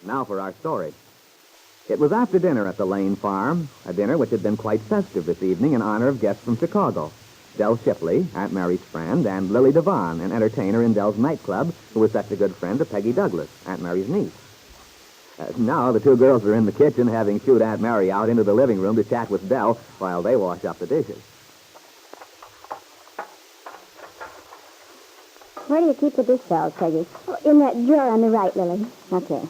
Now for our story. It was after dinner at the Lane farm, a dinner which had been quite festive this evening in honor of guests from Chicago. Dell Shipley, Aunt Mary's friend, and Lily Devon, an entertainer in Dell's nightclub, who was such a good friend of Peggy Douglas, Aunt Mary's niece. Now the two girls are in the kitchen having shooed Aunt Mary out into the living room to chat with Dell while they wash up the dishes. Where do you keep the dish towels, Peggy? In that drawer on the right, Lily. Okay.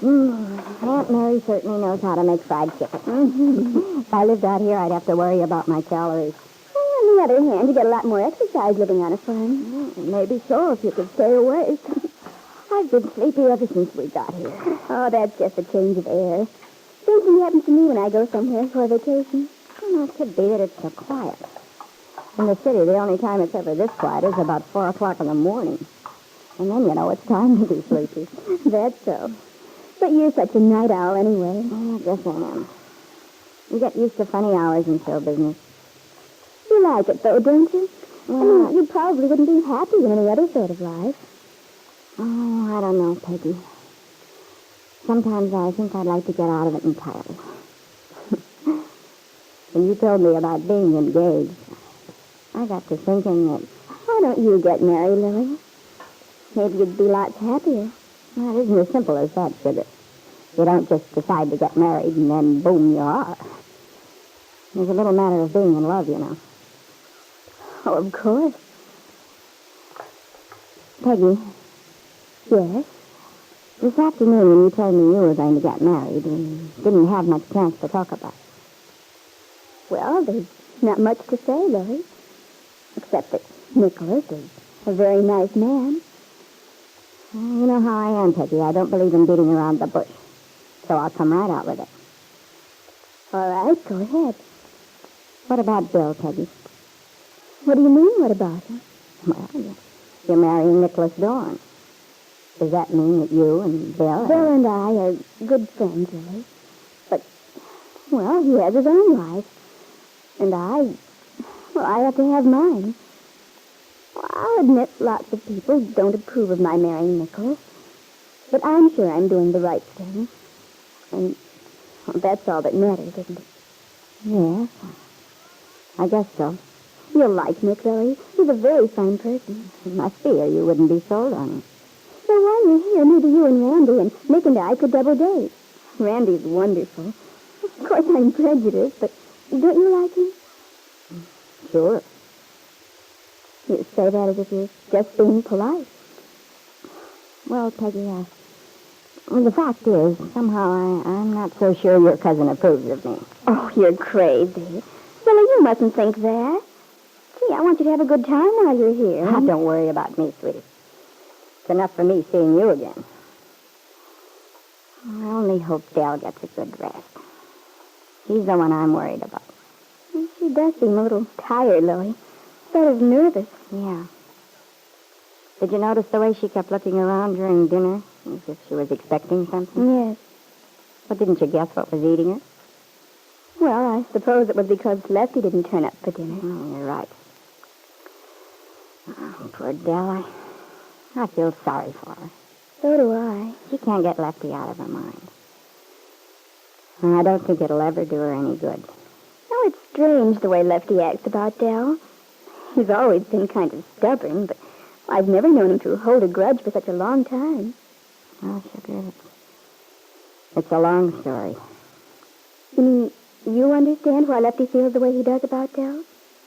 Aunt Mary certainly knows how to make fried chicken. If I lived out here, I'd have to worry about my calories. Well, on the other hand, you get a lot more exercise living on a farm. Maybe so, if you could stay awake. I've been sleepy ever since we got here. Oh, that's just a change of air. Same thing happens to me when I go somewhere for a vacation. Well, it could be that it's so quiet. In the city, the only time it's ever this quiet is about 4 o'clock in the morning. And then, you know, it's time to be sleepy. That's so. But you're such a night owl anyway. I guess I am. You get used to funny hours in show business. You like it, though, don't you? Well, I mean, you probably wouldn't be happy in any other sort of life. Oh, I don't know, Peggy. Sometimes I think I'd like to get out of it entirely. When you told me about being engaged, I got to thinking that... Why don't you get married, Lily? Maybe you'd be lots happier. Well, it isn't as simple as that, sugar. You don't just decide to get married and then, boom, you are. There's a little matter of being in love, you know. Oh, of course. Peggy. Yes? This afternoon when you told me you were going to get married, we didn't have much chance to talk about it. Well, there's not much to say, Lily. Except that Nicholas is a very nice man. Well, you know how I am, Peggy. I don't believe in beating around the bush. So I'll come right out with it. All right, go ahead. What about Bill, Peggy? What do you mean, what about him? Well, you're marrying Nicholas Dorn. Does that mean that you and Bill... Bill and I are good friends, Lily. But, well, he has his own life. And I have to have mine. I'll admit lots of people don't approve of my marrying Nicholas. But I'm sure I'm doing the right thing. And that's all that matters, isn't it? Yes, I guess so. You'll like Nick, Lily. He's a very fine person. It must be, or you wouldn't be sold on him. So while you're here, maybe you and Randy and Nick and I could double date. Randy's wonderful. Of course, I'm prejudiced, but don't you like him? Sure. You say that as if you're just being polite. Well, Peggy, the fact is, somehow I'm not so sure your cousin approves of me. Oh, you're crazy. Lily, you mustn't think that. Gee, I want you to have a good time while you're here. Oh, don't worry about me, sweetie. It's enough for me seeing you again. I only hope Dell gets a good rest. He's the one I'm worried about. She does seem a little tired, Lily. Sort of nervous. Yeah. Did you notice the way she kept looking around during dinner, as if she was expecting something? Yes. But didn't you guess what was eating her? Well, I suppose it was because Lefty didn't turn up for dinner. Oh, you're right. Oh, poor Dell. I feel sorry for her. So do I. She can't get Lefty out of her mind. And I don't think it'll ever do her any good. Oh, it's strange the way Lefty acts about Dell. He's always been kind of stubborn, but I've never known him to hold a grudge for such a long time. Oh, sugar, it's a long story. You mean you understand why Lefty feels the way he does about Dell?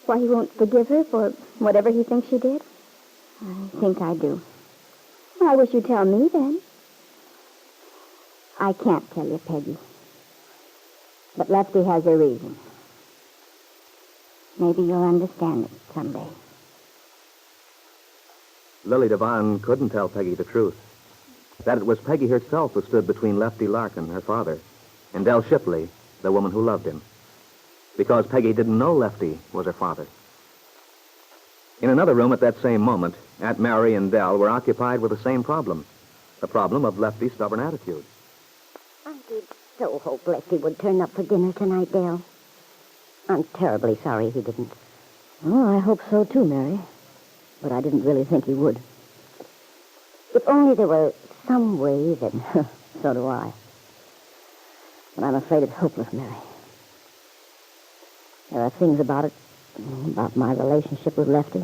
Why he won't forgive her for whatever he thinks she did? I think I do. Well, I wish you'd tell me then. I can't tell you, Peggy. But Lefty has a reason. Maybe you'll understand it someday. Lily Devon couldn't tell Peggy the truth. That it was Peggy herself who stood between Lefty Larkin, her father, and Dell Shipley, the woman who loved him. Because Peggy didn't know Lefty was her father. In another room at that same moment, Aunt Mary and Dell were occupied with the same problem. The problem of Lefty's stubborn attitude. I did so hope Lefty would turn up for dinner tonight, Dale. I'm terribly sorry he didn't. Oh, I hope so, too, Mary. But I didn't really think he would. If only there were some way that... So do I. But I'm afraid it's hopeless, Mary. There are things about my relationship with Lefty,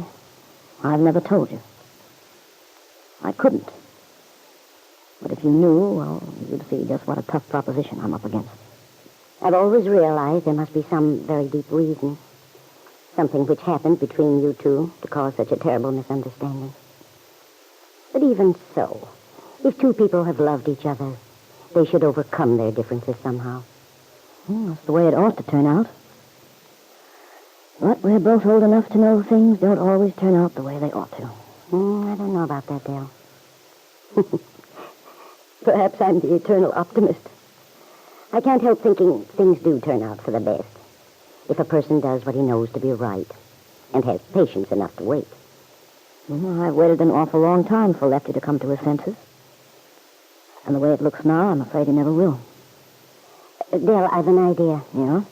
I've never told you. I couldn't. But if you knew, well, you'd see just what a tough proposition I'm up against. I've always realized there must be some very deep reason. Something which happened between you two to cause such a terrible misunderstanding. But even so, if two people have loved each other, they should overcome their differences somehow. That's the way it ought to turn out. But we're both old enough to know things don't always turn out the way they ought to. I don't know about that, Dell. Perhaps I'm the eternal optimist. I can't help thinking things do turn out for the best if a person does what he knows to be right and has patience enough to wait. I've waited an awful long time for Lefty to come to his senses. And the way it looks now, I'm afraid he never will. Dell, I've an idea. Yeah?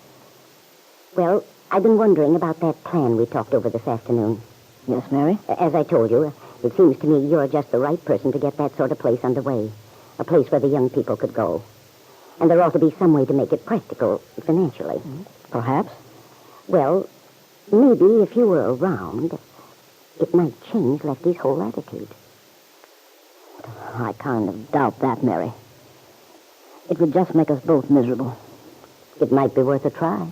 Well, I've been wondering about that plan we talked over this afternoon. Yes, Mary? As I told you, it seems to me you're just the right person to get that sort of place underway. A place where the young people could go. And there ought to be some way to make it practical financially. Perhaps. Well, maybe if you were around, it might change Lefty's whole attitude. I kind of doubt that, Mary. It would just make us both miserable. It might be worth a try.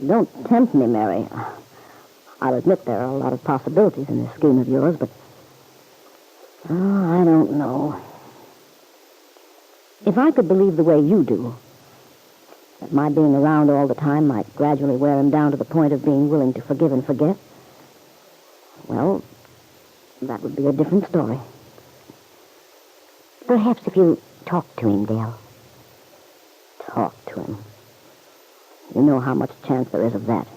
Don't tempt me, Mary. I'll admit there are a lot of possibilities in this scheme of yours, but... I don't know. If I could believe the way you do, that my being around all the time might gradually wear him down to the point of being willing to forgive and forget, well, that would be a different story. Perhaps if you talk to him, Dell. Talk to him. You know how much chance there is of that.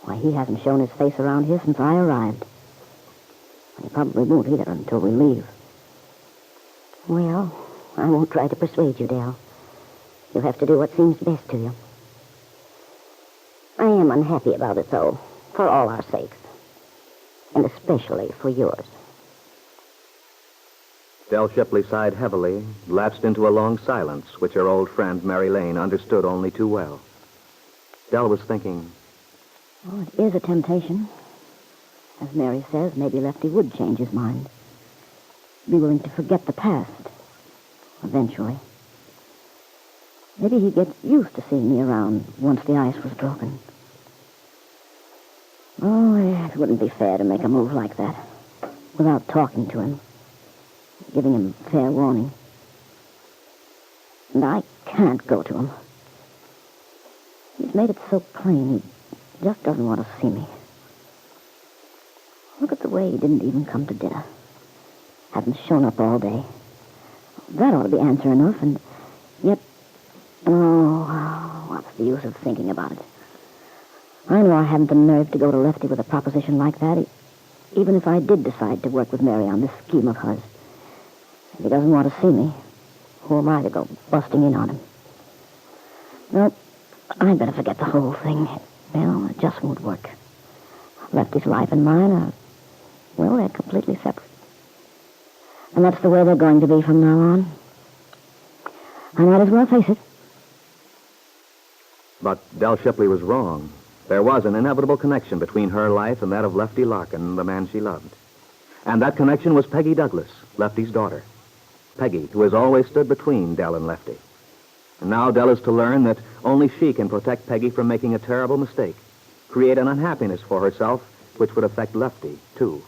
Why, he hasn't shown his face around here since I arrived. He probably won't either until we leave. Well, I won't try to persuade you, Dell. You'll have to do what seems best to you. I am unhappy about it, though, for all our sakes. And especially for yours. Dell Shipley sighed heavily, lapsed into a long silence, which her old friend, Mary Lane, understood only too well. Dell was thinking... Oh, it is a temptation. As Mary says, maybe Lefty would change his mind. Be willing to forget the past. Eventually. Maybe he'd get used to seeing me around once the ice was broken. Oh, it wouldn't be fair to make a move like that without talking to him, giving him fair warning. And I can't go to him. He's made it so plain he just doesn't want to see me. Look at the way he didn't even come to dinner. Hasn't shown up all day. That ought to be answer enough, and yet... Oh, what's the use of thinking about it? I know I haven't the nerve to go to Lefty with a proposition like that, even if I did decide to work with Mary on this scheme of hers. If he doesn't want to see me, who am I to go busting in on him? No, I'd better forget the whole thing. Well, it just won't work. Lefty's life and mine are, well, they're completely separate. And that's the way they're going to be from now on. I might as well face it. But Dell Shipley was wrong. There was an inevitable connection between her life and that of Lefty Larkin, the man she loved. And that connection was Peggy Douglas, Lefty's daughter. Peggy, who has always stood between Dell and Lefty. And now Dell is to learn that only she can protect Peggy from making a terrible mistake, create an unhappiness for herself which would affect Lefty, too.